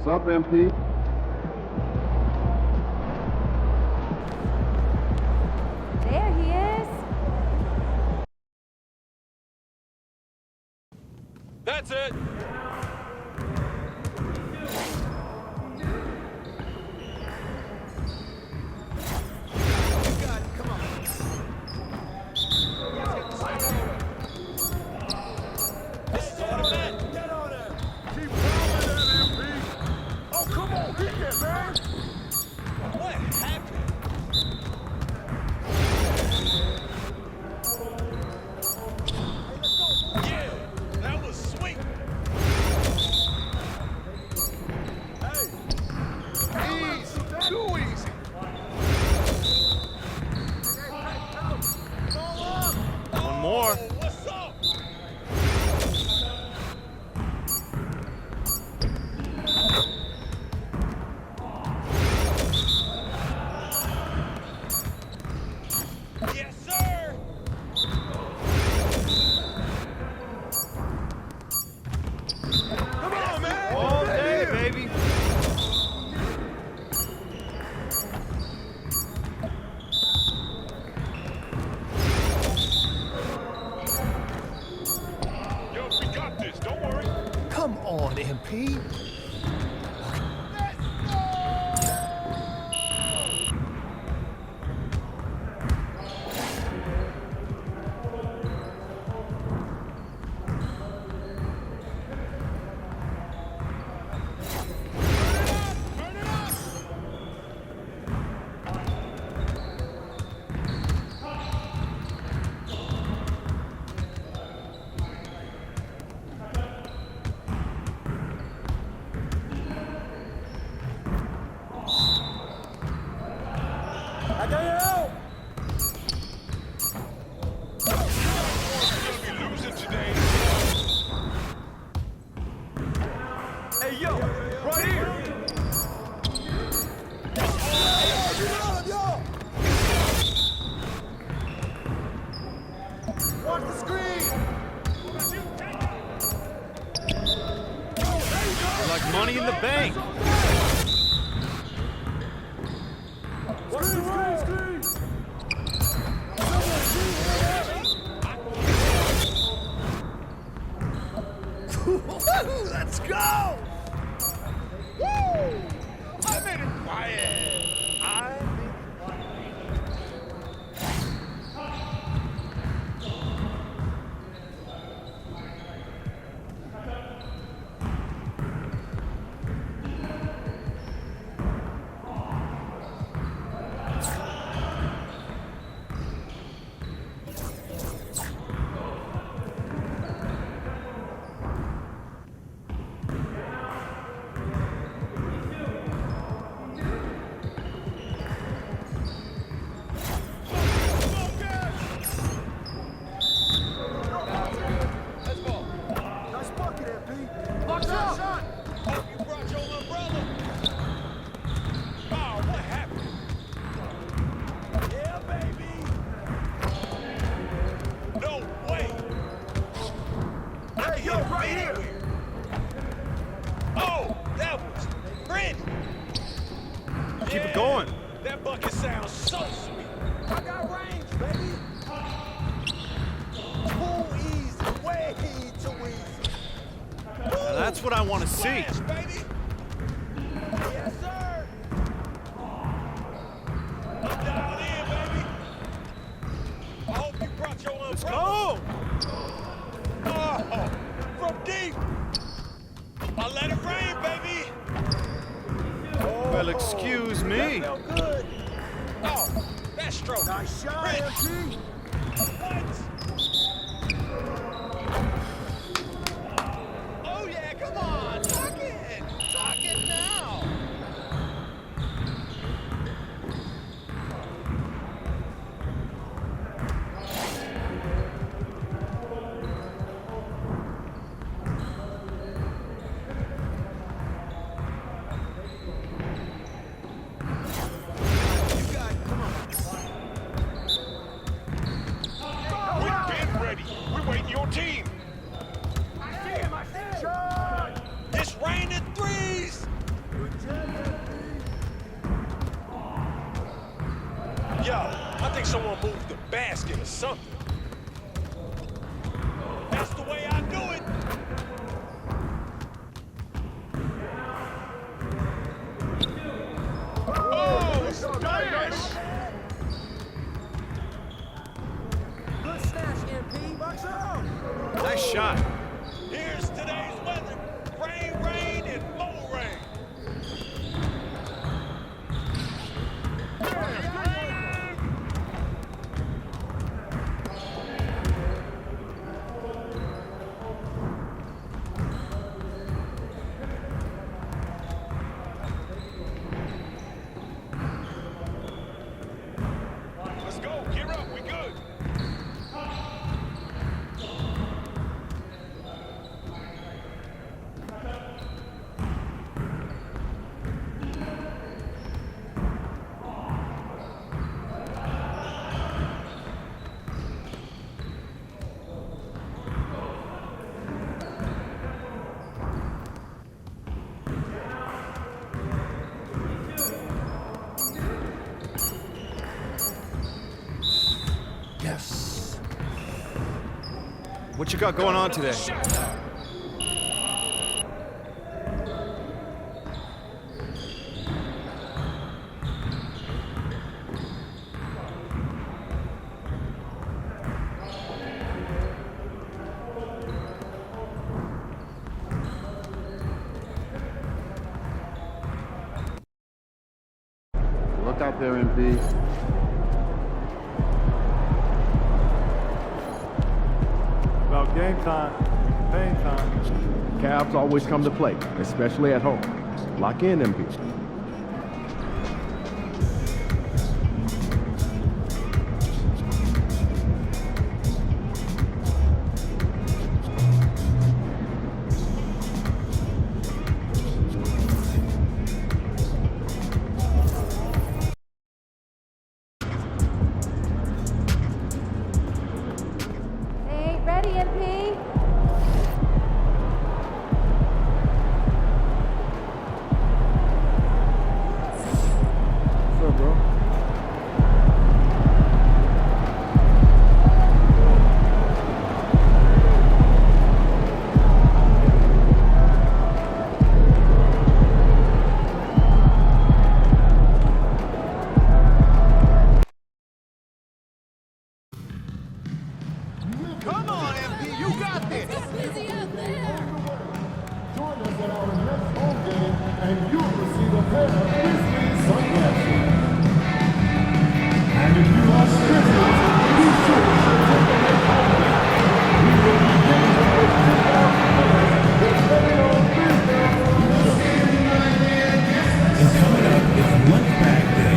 What's up, MP? There he is. That's it. More. What's up? Yes, sir. Come on, man. All day, baby. Come on, MP. I got you out. Hey, yo, right here. Watch the screen. Like money in the bank. Screen. Let's go! Woo! I made it quiet. I made it Keep it going. That bucket sounds so sweet. I got range, baby. Too easy, way too easy. Now that's what I want to see. Flash, baby. Yes, sir. I'm dialed in, baby. I hope you brought your Let's umbrella. go. Oh, from deep. I let it rain, baby. Well, excuse me. That felt good. Oh, that stroke. Nice shot, Rich. MP. What? Oh yeah, come on, talk it now. You got it, come on. Yo, I think someone moved the basket or something. That's the way I do it. Oh, smash! Good snatch, MP. Box out. Nice shot. Here's today's weather. Rain, rain, and more rain. Let's go. Gear up. We good. Yes. What you got going on today? Look out there, MP. About game time, pain time. Cavs always come to play, especially at home. Lock in, MP. They ain't ready, MP. What's up, bro? Come on, MP. You got this. Join us at our next home game, and you'll receive a pair of Grizzlies sunglasses. And if you are Grizzlies, be sure to take the next home game. We will be giving away $2,000 with very own business. And coming up is Lunch Bag Day.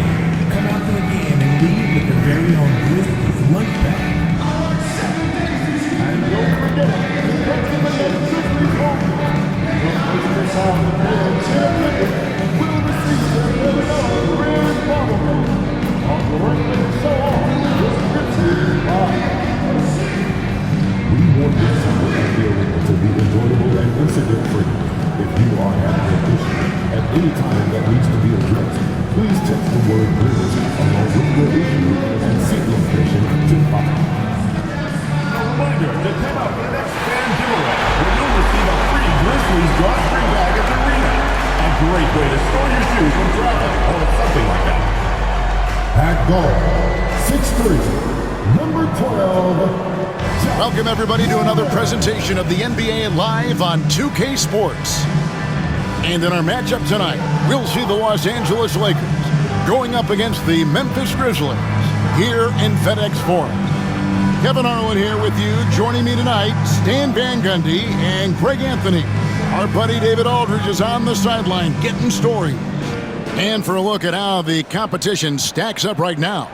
Come out to the game and leave with your very own Grizzlies lunch bag. And don't forget to come to the next Grizzlies home game. The first to sound the bell champion will receive their very own grand bottle. On the right and so on, this Grizzlies live. We want this summer at the arena to be enjoyable and incident-free. If you are having an issue at any time that needs to be addressed, please text the word Grizz along with your issue and seat location to 5. A reminder to come out for the next fan giveaway where you'll receive a free Grizzlies drawstring bag at the arena. A great way to store your shoes when traveling or something like that. At goal, 6'3", number 12. Welcome, everybody, to another presentation of the NBA Live on 2K Sports. And in our matchup tonight, we'll see the Los Angeles Lakers going up against the Memphis Grizzlies here in FedEx Forum. Kevin Harlan here with you. Joining me tonight, Stan Van Gundy and Craig Anthony. Our buddy David Aldridge is on the sideline getting stories. And for a look at how the competition stacks up right now,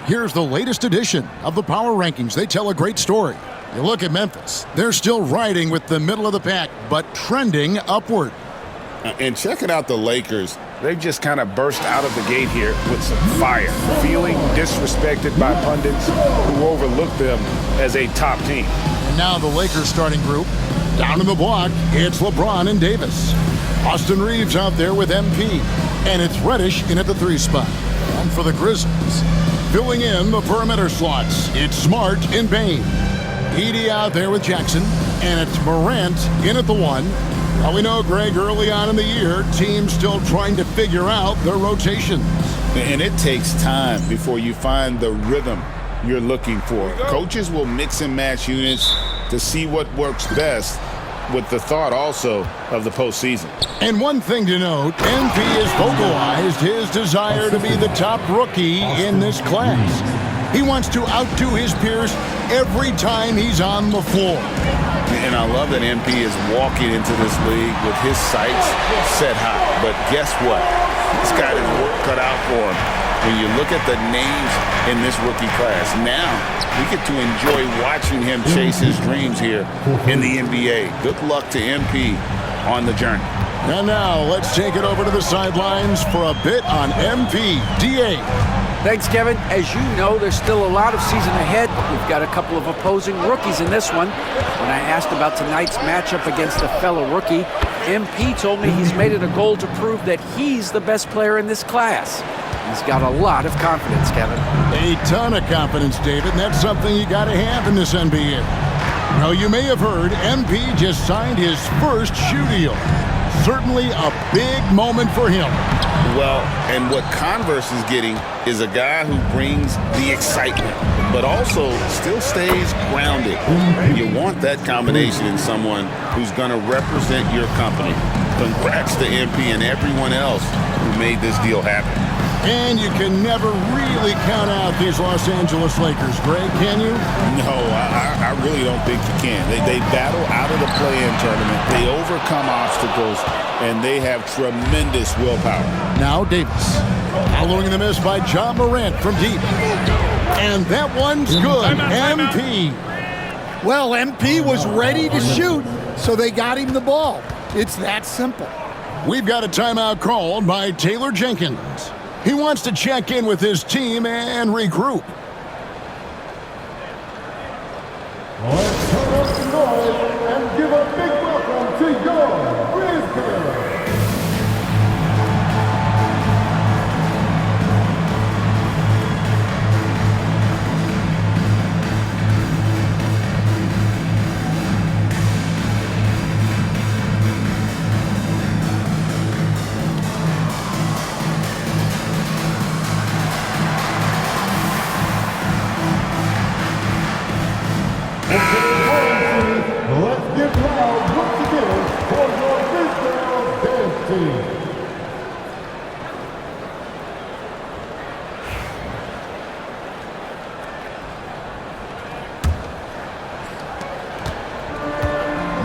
here's the latest edition of the Power Rankings. They tell a great story. You look at Memphis. They're still riding with the middle of the pack, but trending upward. And checking out the Lakers, they've just kind of burst out of the gate here with some fire, feeling disrespected by pundits who overlook them as a top team. And now the Lakers starting group. Down in the block, it's LeBron and Davis. Austin Reeves out there with MP. And it's Reddish in at the 3 spot. And for the Grizzlies, filling in the perimeter slots. It's Smart and Bain. Edie out there with Jackson, and it's Morant in at the 1. Now we know, Greg, early on in the year, teams still trying to figure out their rotations. And it takes time before you find the rhythm you're looking for. Coaches will mix and match units to see what works best, with the thought also of the postseason. And one thing to note, MP has vocalized his desire to be the top rookie in this class. He wants to outdo his peers every time he's on the floor. And I love that MP is walking into this league with his sights set high. But guess what? He's got his work cut out for him. When you look at the names in this rookie class, now we get to enjoy watching him chase his dreams here in the NBA. Good luck to MP on the journey. And now let's take it over to the sidelines for a bit on MP. DA. Thanks, Kevin. As you know, there's still a lot of season ahead. We've got a couple of opposing rookies in this one. When I asked about tonight's matchup against a fellow rookie, MP told me he's made it a goal to prove that he's the best player in this class. He's got a lot of confidence, Kevin. A ton of confidence, David, and that's something you got to have in this NBA. Now, you may have heard MP just signed his first shoe deal. Certainly a big moment for him. Well, and what Converse is getting is a guy who brings the excitement, but also still stays grounded. You want that combination in someone who's going to represent your company. Congrats to MP and everyone else who made this deal happen. And you can never really count out these Los Angeles Lakers, Greg, can you? No, I really don't think you can. They battle out of the play-in tournament. They overcome obstacles, and they have tremendous willpower. Now Davis, following the miss by John Morant from deep. And that one's good. MP. Well, MP was ready to shoot, so they got him the ball. It's that simple. We've got a timeout called by Taylor Jenkins. He wants to check in with his team and regroup. Let's turn up the noise and give a big welcome to your Grizzlies. Let's get loud once again for your Grizzlies dance team.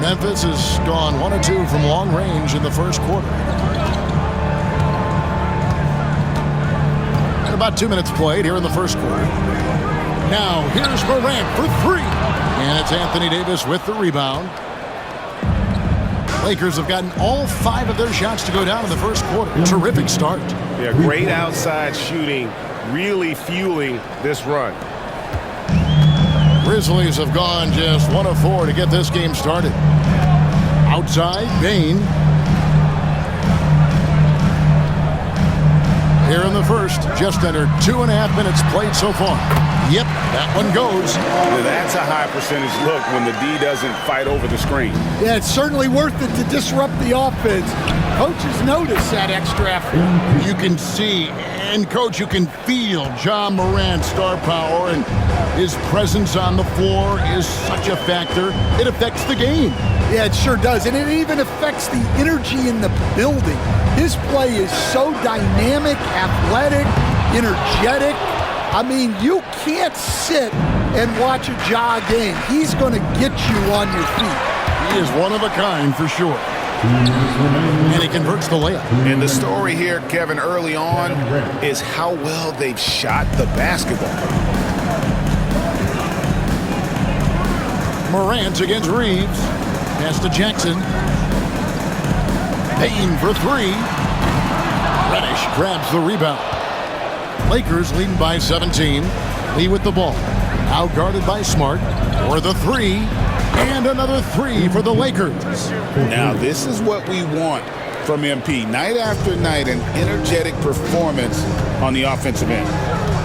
Memphis has gone 1 of 2 from long range in the first quarter. And about 2 minutes played here in the first quarter. Now here's Morant for 3. And it's Anthony Davis with the rebound. Lakers have gotten all 5 of their shots to go down in the first quarter. Terrific start. Yeah, great outside shooting, really fueling this run. Grizzlies have gone just 1 of 4 to get this game started. Outside, Bain. Here in the first, just under 2.5 minutes played so far. Yep, that one goes. That's a high percentage look when the D doesn't fight over the screen. Yeah, it's certainly worth it to disrupt the offense. Coaches notice that extra effort. You can see, and Coach, you can feel John Morant's star power, and his presence on the floor is such a factor. It affects the game. Yeah, it sure does, and it even affects the energy in the building. His play is so dynamic, athletic, energetic. I mean, you can't sit and watch a Ja game. He's going to get you on your feet. He is one of a kind for sure. And he converts the layup. And the story here, Kevin, early on is how well they've shot the basketball. Morant against Reeves. Pass to Jackson. Payne for 3. Reddish grabs the rebound. Lakers leading by 17. Lee with the ball. Now guarded by Smart for the 3. And another 3 for the Lakers. Now, this is what we want from MP. Night after night, an energetic performance on the offensive end.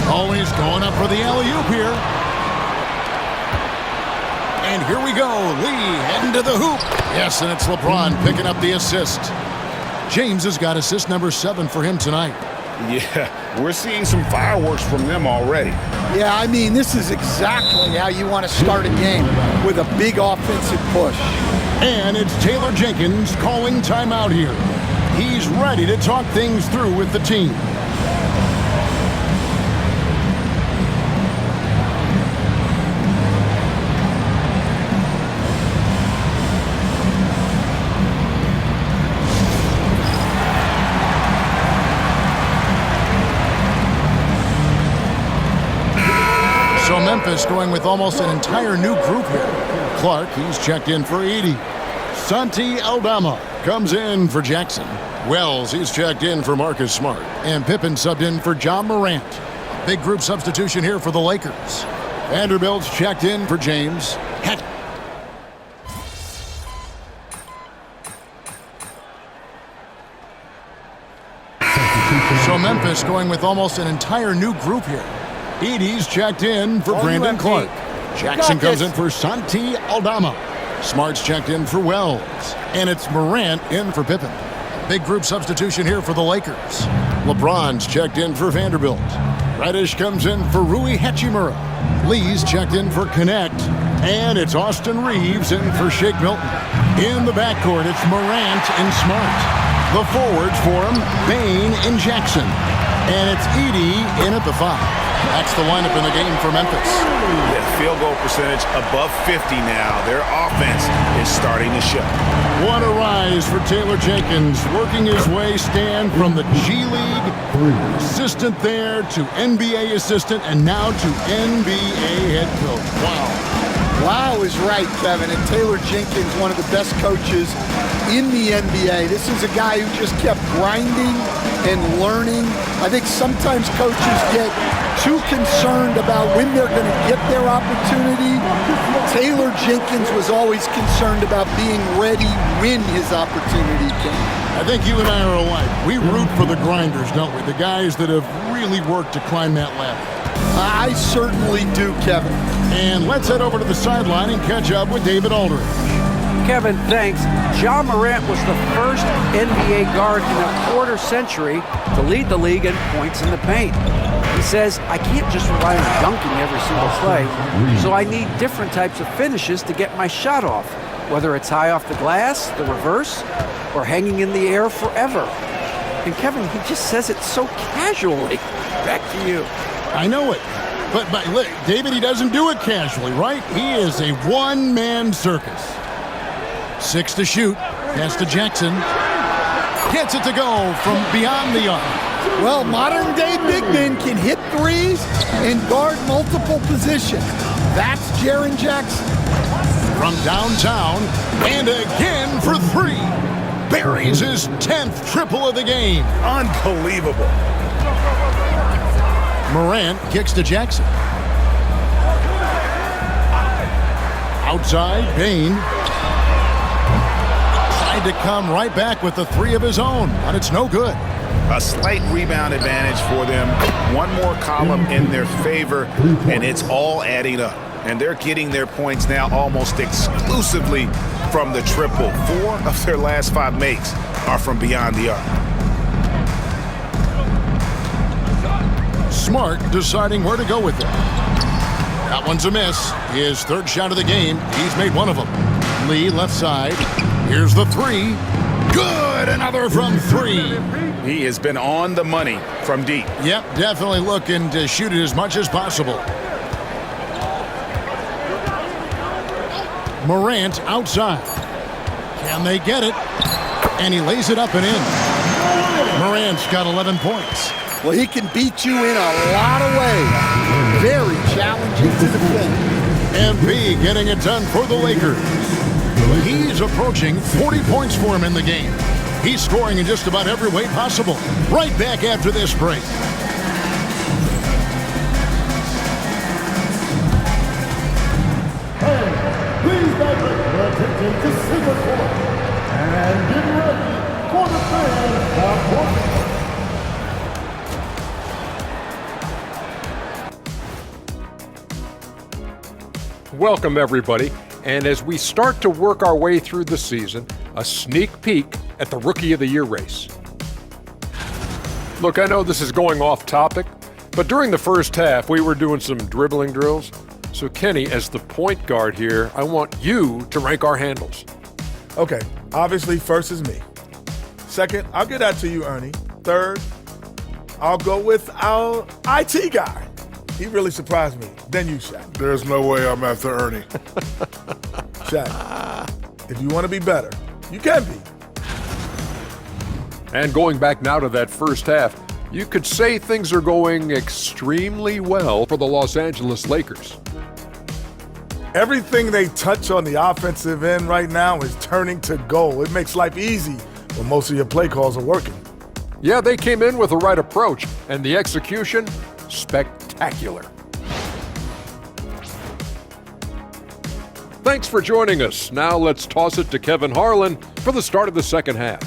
Always going up for the alley-oop here. And here we go. Lee heading to the hoop. Yes, and it's LeBron picking up the assist. James has got assist number 7 for him tonight. Yeah, we're seeing some fireworks from them already. Yeah, I mean, this is exactly how you want to start a game, with a big offensive push. And it's Taylor Jenkins calling timeout here. He's ready to talk things through with the team. So Memphis going with almost an entire new group here. Clark, he's checked in for Edie. Santi Aldama comes in for Jackson. Wells, he's checked in for Marcus Smart. And Pippen subbed in for John Morant. Big group substitution here for the Lakers. Vanderbilt's checked in for James. So Memphis going with almost an entire new group here. Edie's checked in for Brandon Clark. Jackson comes in for Santi Aldama. Smart's checked in for Wells. And it's Morant in for Pippen. Big group substitution here for the Lakers. LeBron's checked in for Vanderbilt. Reddish comes in for Rui Hachimura. Lee's checked in for Connect. And it's Austin Reeves in for Shake Milton. In the backcourt, it's Morant and Smart. The forwards for him, Bain and Jackson. And it's Edie in at the 5. That's the lineup in the game for Memphis. Yeah, field goal percentage above 50 now. Their offense is starting to show. What a rise for Taylor Jenkins, working his way, Stan, from the G League assistant there to NBA assistant and now to NBA head coach. Wow. Wow is right, Kevin. And Taylor Jenkins, one of the best coaches in the NBA. This is a guy who just kept grinding and learning. I think sometimes coaches get too concerned about when they're going to get their opportunity. Taylor Jenkins was always concerned about being ready when his opportunity came. I think you and I are alike. We root for the grinders, don't we? The guys that have really worked to climb that ladder. I certainly do, Kevin. And let's head over to the sideline and catch up with David Aldridge. Kevin, thanks. John Morant was the first NBA guard in a quarter century to lead the league in points in the paint. He says, I can't just rely on dunking every single play, so I need different types of finishes to get my shot off, whether it's high off the glass, the reverse, or hanging in the air forever. And Kevin, he just says it so casually. Back to you. I know it. But look, David, he doesn't do it casually, right? He is a one-man circus. 6 to shoot. Pass to Jackson. Gets it to go from beyond the arc. Well, modern-day big men can hit threes and guard multiple positions. That's Jaren Jackson. From downtown, and again for 3. Buries his 10th triple of the game. Unbelievable. Morant kicks to Jackson. Outside, Bain. Tried to come right back with the 3 of his own, but it's no good. A slight rebound advantage for them. One more column in their favor, and it's all adding up. And they're getting their points now almost exclusively from the triple. 4 of their last 5 makes are from beyond the arc. Smart deciding where to go with it. That one's a miss. His 3rd shot of the game. He's made 1 of them. Lee left side. Here's the 3. Good! Another from 3. He has been on the money from deep. Yep, definitely looking to shoot it as much as possible. Morant outside. Can they get it? And he lays it up and in. Morant's got 11 points. Well, he can beat you in a lot of ways. Very challenging to defend. MP getting it done for the Lakers. He's approaching 40 points for him in the game. He's scoring in just about every way possible. Right back after this break. Please direct your attention to center court and get ready for the fans of welcome everybody. And as we start to work our way through the season, a sneak peek at the Rookie of the Year race. Look, I know this is going off topic, but during the first half, we were doing some dribbling drills. So Kenny, as the point guard here, I want you to rank our handles. Okay, obviously first is me. Second, I'll get that to you, Ernie. Third, I'll go with our IT guy. He really surprised me. Then you, Shaq. There's no way I'm after Ernie. Shaq, if you want to be better, you can be. And going back now to that first half, you could say things are going extremely well for the Los Angeles Lakers. Everything they touch on the offensive end right now is turning to goal. It makes life easy when most of your play calls are working. Yeah, they came in with the right approach, and the execution, spectacular. Thanks for joining us. Now let's toss it to Kevin Harlan for the start of the second half.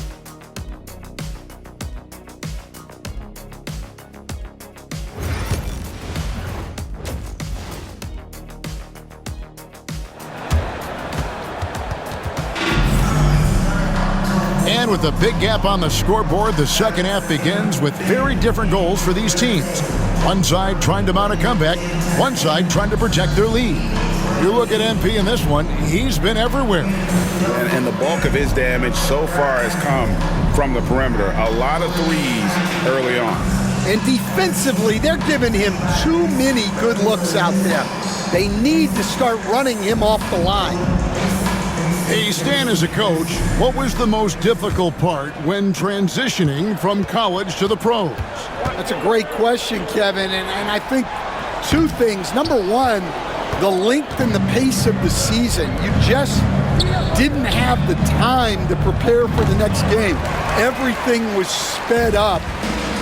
And with a big gap on the scoreboard, the second half begins with very different goals for these teams. One side trying to mount a comeback, one side trying to protect their lead. You look at MP in this one, he's been everywhere. And the bulk of his damage so far has come from the perimeter. A lot of threes early on. And defensively, they're giving him too many good looks out there. They need to start running him off the line. Hey, Stan, as a coach, what was the most difficult part when transitioning from college to the pros? That's a great question, Kevin, and I think two things. Number one, the length and the pace of the season. You just didn't have the time to prepare for the next game. Everything was sped up.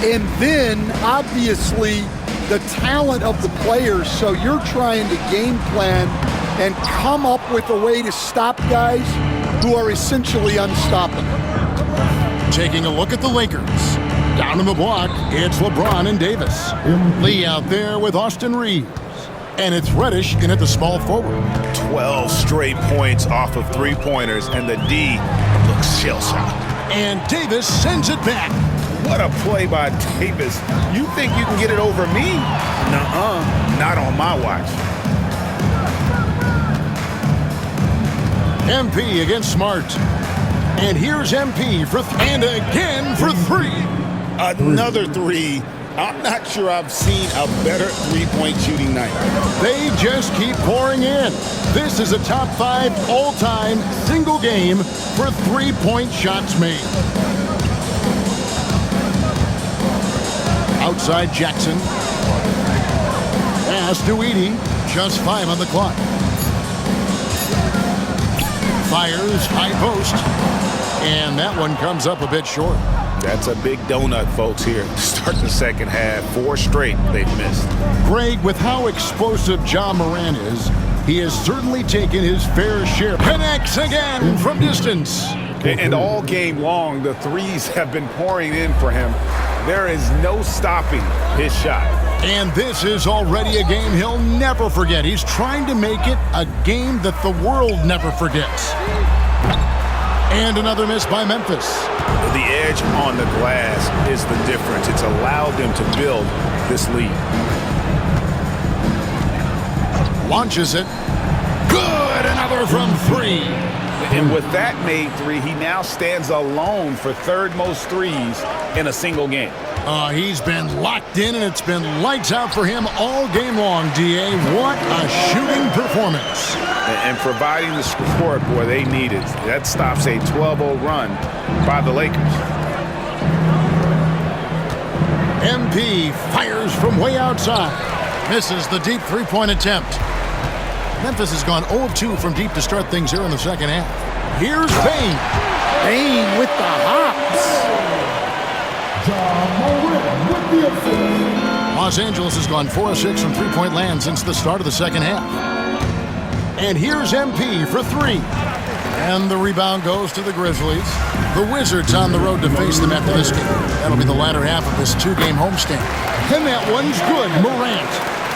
And then, obviously, the talent of the players, so you're trying to game plan and come up with a way to stop guys who are essentially unstoppable. Taking a look at the Lakers. Down in the block, it's LeBron and Davis. Lee out there with Austin Reeves. And it's Reddish in at the small forward. 12 straight points off of three-pointers, and the D looks shell-shocked. And Davis sends it back. What a play by Davis. You think you can get it over me? Nuh-uh, not on my watch. MP against Smart. And here's MP for and again for three. Another three. I'm not sure I've seen a better three-point shooting night. They just keep pouring in. This is a top 5 all-time single game for three-point shots made. Outside Jackson. Pass to Edie. Just 5 on the clock. Fires, high post. And that one comes up a bit short. That's a big donut, folks, here. Start the second half. 4 straight they've missed. Greg, with how explosive Ja Morant is, he has certainly taken his fair share. Connects again from distance. And all game long, the threes have been pouring in for him. There is no stopping his shot. And this is already a game he'll never forget. He's trying to make it a game that the world never forgets. And another miss by Memphis. The edge on the glass is the difference. It's allowed them to build this lead. Launches it. Good! Another from 3. And with that made 3, he now stands alone for third most threes in a single game. He's been locked in, and it's been lights out for him all game long, D.A. What a shooting performance. And providing the support where they need it. That stops a 12-0 run by the Lakers. MP fires from way outside. Misses the deep three-point attempt. Memphis has gone 0 of 2 from deep to start things here in the second half. Here's Payne. Payne with the hops. Los Angeles has gone 4 of 6 from three-point land since the start of the second half. And here's MP for 3. And the rebound goes to the Grizzlies. The Wizards on the road to face them after this game. That'll be the latter half of this 2-game homestand. And that one's good. Morant.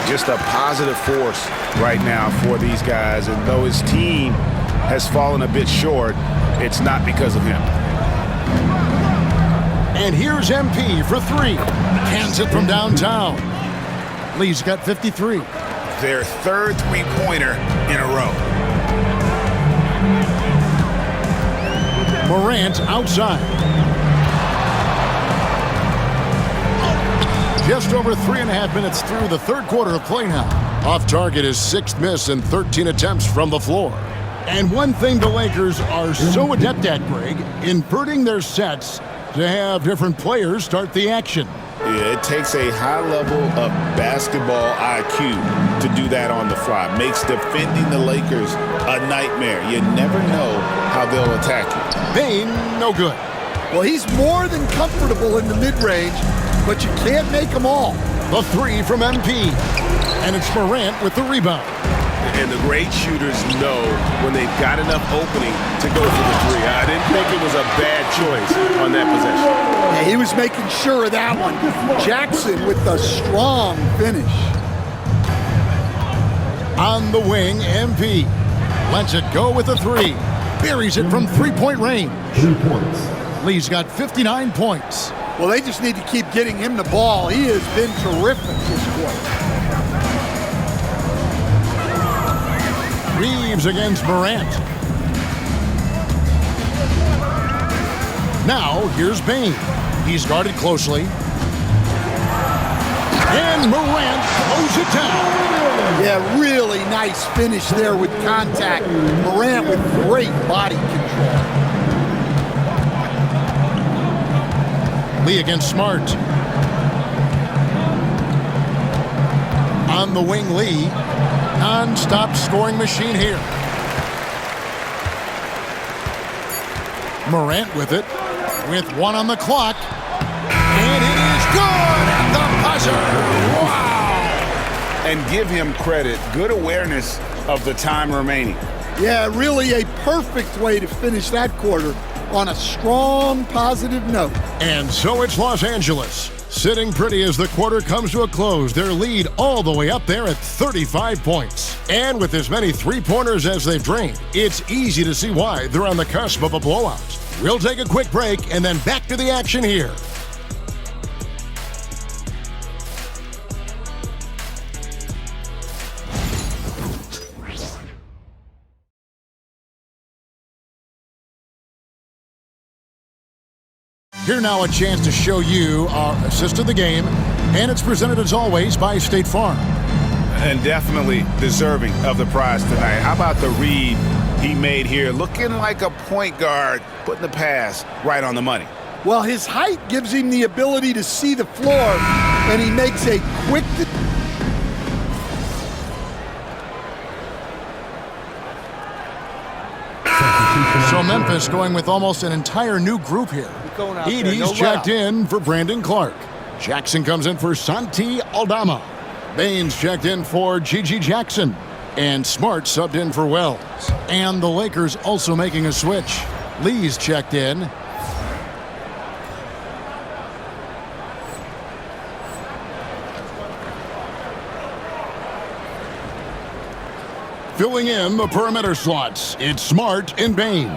just a positive force right now for these guys. And though his team has fallen a bit short, it's not because of him. And here's MP for three. Cans it from downtown. Lee's got 53. Their third three-pointer in a row. Morant outside. Just over 3.5 minutes through the third quarter of play now. Off target is 6th miss and 13 attempts from the floor. And one thing the Lakers are so adept at, Greg, inverting their sets to have different players start the action. Yeah, it takes a high level of basketball IQ to do that on the fly. Makes defending the Lakers a nightmare. You never know how they'll attack you. Bane, no good. Well, he's more than comfortable in the mid-range, but you can't make them all. The three from MP. And it's Morant with the rebound. And the great shooters know when they've got enough opening to go for the three. I didn't think it was a bad choice on that possession. Yeah, he was making sure of that one. Jackson with the strong finish. On the wing, MP. Lets it go with a three. Buries it from three-point range. 3 points. Lee's got 59 points. Well, they just need to keep getting him the ball. He has been terrific this quarter. Reeves against Morant. Now, here's Bane. He's guarded closely. And Morant throws it down. Yeah, really nice finish there with contact. Morant with great body control. Lee against Smart. On the wing, Lee. Non-stop scoring machine here. Morant with it. With one on the clock. And it is good at the buzzer. Wow! And give him credit. Good awareness of the time remaining. Yeah, really a perfect way to finish that quarter on a strong, positive note. And so it's Los Angeles, sitting pretty as the quarter comes to a close. Their lead all the way up there at 35 points. And with as many three-pointers as they've drained, it's easy to see why they're on the cusp of a blowout. We'll take a quick break and then back to the action here. Here now a chance to show you our assist of the game, and it's presented as always by State Farm. And definitely deserving of the prize tonight. How about the read he made here? Looking like a point guard, putting the pass right on the money. Well, his height gives him the ability to see the floor, and he makes a quick... So Memphis going with almost an entire new group here. Edie's checked in for Brandon Clark. Jackson comes in for Santi Aldama. Baines checked in for Gigi Jackson. And Smart subbed in for Wells. And the Lakers also making a switch. Lee's checked in. Filling in the perimeter slots, it's Smart and Bane.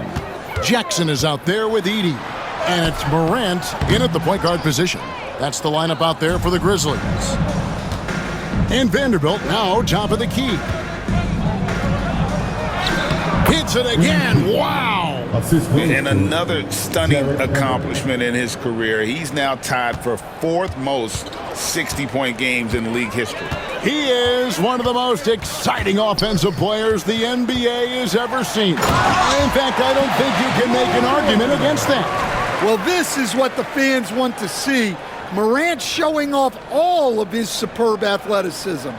Jackson is out there with Edie. And it's Morant in at the point guard position. That's the lineup out there for the Grizzlies. And Vanderbilt now top of the key. Hits it again. Wow. And another stunning accomplishment in his career. He's now tied for fourth most 60-point games in league history. He is one of the most exciting offensive players the NBA has ever seen. In fact, I don't think you can make an argument against that. Well, this is what the fans want to see. Morant showing off all of his superb athleticism.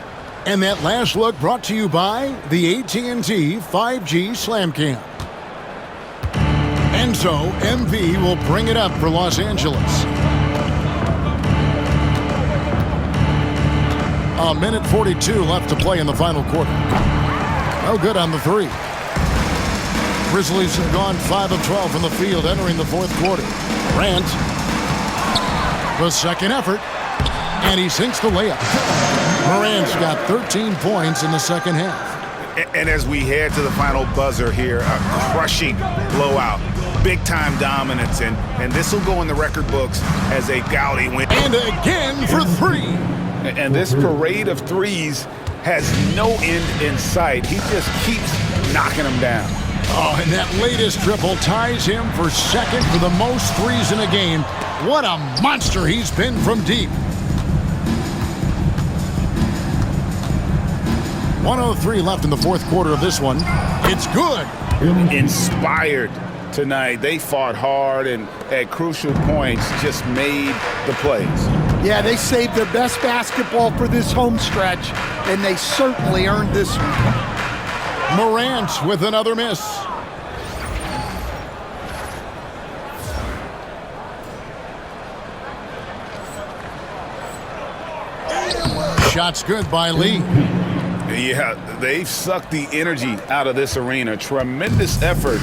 And that last look brought to you by the AT&T 5G Slam Cam. And so, MP will bring it up for Los Angeles. A minute 42 left to play in the final quarter. No good on the three. Grizzlies have gone 5 of 12 from the field entering the fourth quarter. Grant, the second effort, and he sinks the layup. Morant's got 13 points in the second half. And as we head to the final buzzer here, a crushing blowout, big-time dominance, and this will go in the record books as a gaudy win. And again for three. And this parade of threes has no end in sight. He just keeps knocking them down. Oh, and that latest triple ties him for second for the most threes in a game. What a monster he's been from deep. 1:03 left in the fourth quarter of this one. It's good. Inspired tonight. They fought hard and at crucial points just made the plays. Yeah, they saved their best basketball for this home stretch, and they certainly earned this one. Morant with another miss. Shots good by Lee. Yeah, they've sucked the energy out of this arena. Tremendous effort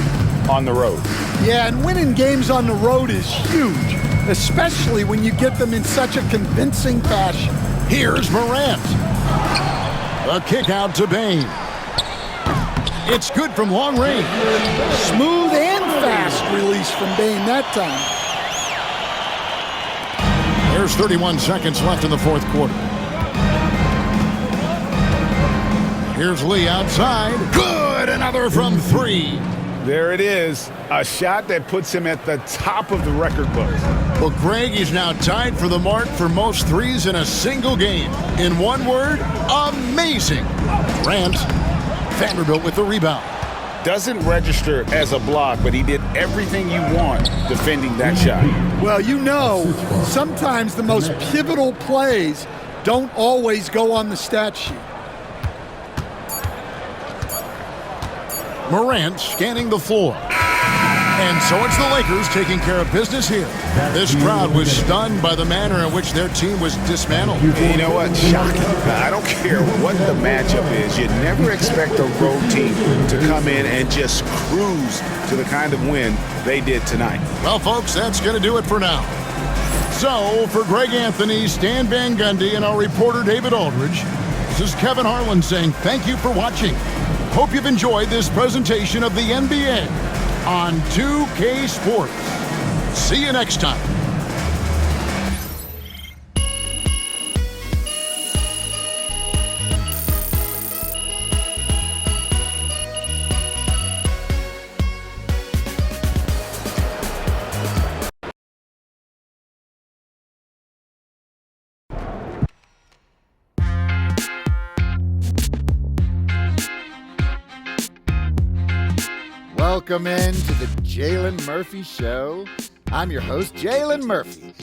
on the road. Yeah, and winning games on the road is huge, especially when you get them in such a convincing fashion. Here's Morant. A kick out to Bain. It's good from long range. Smooth and fast release from Bain that time. There's 31 seconds left in the fourth quarter. Here's Lee outside. Good! Another from three. There it is. A shot that puts him at the top of the record books. Well, Greg is now tied for the mark for most threes in a single game. In one word, amazing. Grant, Vanderbilt with the rebound. Doesn't register as a block, but he did everything you want defending that shot. Well, you know, sometimes the most pivotal plays don't always go on the stat sheet. Morant scanning the floor. And so it's the Lakers taking care of business here. This crowd was stunned by the manner in which their team was dismantled. You know what? Shocking. I don't care what the matchup is. You never expect a road team to come in and just cruise to the kind of win they did tonight. Well, folks, that's going to do it for now. So, for Greg Anthony, Stan Van Gundy, and our reporter David Aldridge, this is Kevin Harlan saying thank you for watching. Hope you've enjoyed this presentation of the NBA on 2K Sports. See you next time. Welcome in to the Jalen Murphy Show. I'm your host, Jalen Murphy.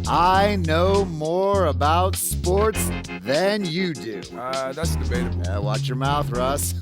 I know more about sports than you do. That's debatable. Watch your mouth, Russ.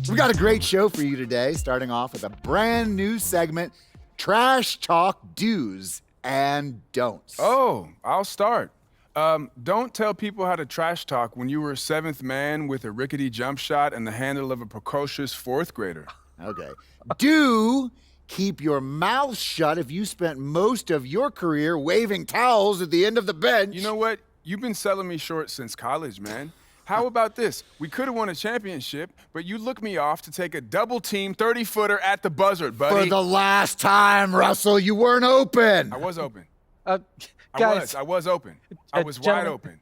We've got a great show for you today, starting off with a brand new segment, Trash Talk Do's and Don'ts. Oh, I'll start. Don't tell people how to trash talk when you were a seventh man with a rickety jump shot and the handle of a precocious fourth grader. Okay. Do keep your mouth shut if you spent most of your career waving towels at the end of the bench. You know what? You've been selling me short since college, man. How about this? We could have won a championship, but you looked me off to take a double-team 30-footer at the buzzer, buddy. For the last time, Russell, you weren't open. I was open. Guys. I was open. I was wide open.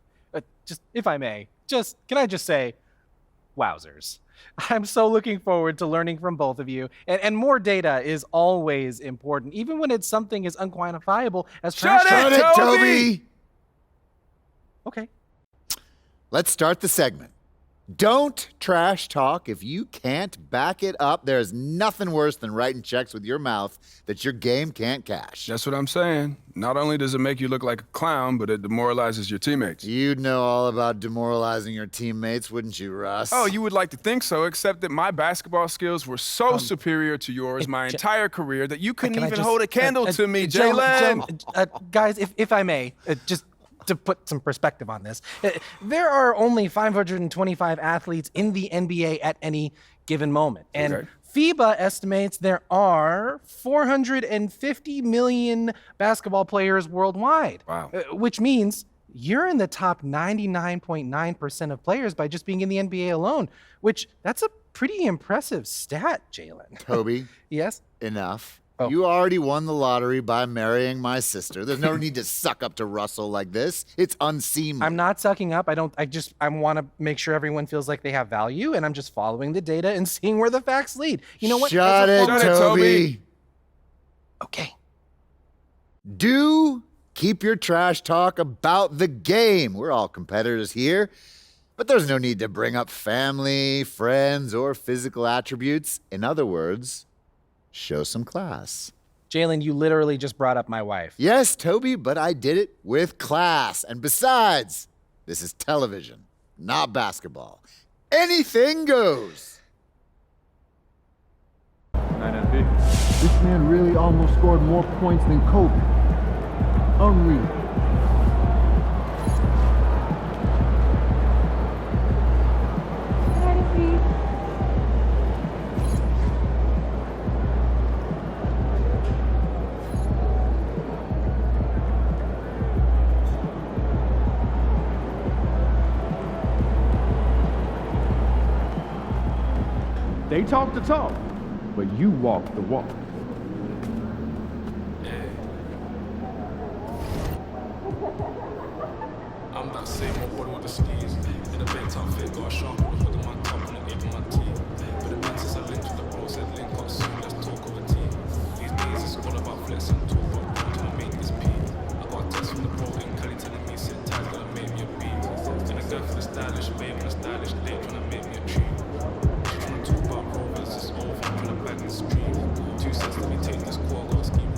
Just, if I may, can I just say, wowzers. I'm so looking forward to learning from both of you. And more data is always important, even when it's something as unquantifiable as trash talk. Shut it, Toby! Okay. Let's start the segment. Don't trash talk if you can't back it up. There's nothing worse than writing checks with your mouth that your game can't cash. That's what I'm saying. Not only does it make you look like a clown, but it demoralizes your teammates. You'd know all about demoralizing your teammates, wouldn't you, Russ? Oh, you would like to think so, except that my basketball skills were so superior to yours my entire career that you couldn't even hold a candle to me, Jalen. Guys, if I may, just to put some perspective on this, there are only 525 athletes in the NBA at any given moment. And FIBA estimates there are 450 million basketball players worldwide. Wow. Which means you're in the top 99.9% of players by just being in the NBA alone, which that's a pretty impressive stat, Jalen. Toby. Yes? Enough. Oh. You already won the lottery by marrying my sister. There's no need to suck up to Russell like this. It's unseemly. I'm not sucking up. I want to make sure everyone feels like they have value, and I'm just following the data and seeing where the facts lead. You know what? Shut it, Toby. Okay. Do keep your trash talk about the game. We're all competitors here, but there's no need to bring up family, friends, or physical attributes. In other words, show some class. Jalen, you literally just brought up my wife. Yes, Toby, but I did it with class. And besides, this is television, not basketball. Anything goes. This man really almost scored more points than Kobe. Unreal. They talk the talk, but you walk the walk. I'm not saying my body with the skis. In the bed top fit, got a sharp one for the man top on the edge of my teeth. But the man since I linked with the bro said link up soon, let's talk over tea. These days it's all about flex and talk, but I'm trying to make this beat. I got a text from the bro in Cali telling me sit tight, gonna make me a beat. And a girl for the stylish, babe and a stylish date, trying to make me a treat. She trying to talk about rovers, it's over, I'm trying to bag in the street. 2 cents, let me take this call, got a scheme.